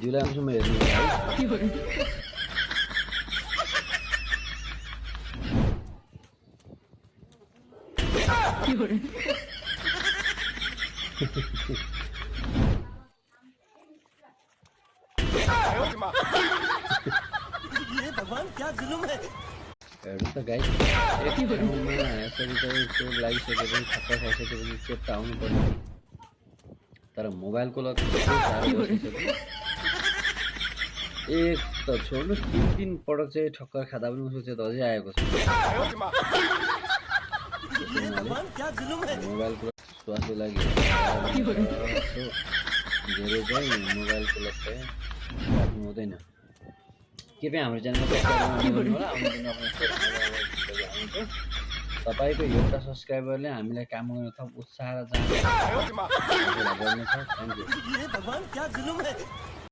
भिडियोलाई आउँछु म हेर्नु है। भगवान क्या जुलुम है। हेर्नु त गाइस, एक ठाउँमा यसरी चाहिँ चोट लागिसकेपछि थक्क खाइसकेपछि चेप्टा आउनुपर्ने, तर मोबाइलको लत यति साह्रो बसिसक्यो। एक त छोड्नुहोस्, 3 पटक चाहिँ ठक्कर खाँदा पनि उसको चाहिँ अझै आएको छ। मोबाइलको लत स्वास्थ्यको लागि धेरै चाहिँ मोबाइलको लत चाहिँ राख्नु हुँदैन। कृपया हाम्रो च्यानलमा सब्सक्राइब गर्नु होला। आउने दिनमा आउँछ। तपाईँको एउटा सब्सक्राइबरले हामीलाई काम गर्न थप उत्साह र चाहना बढ्नेछ। Thank you.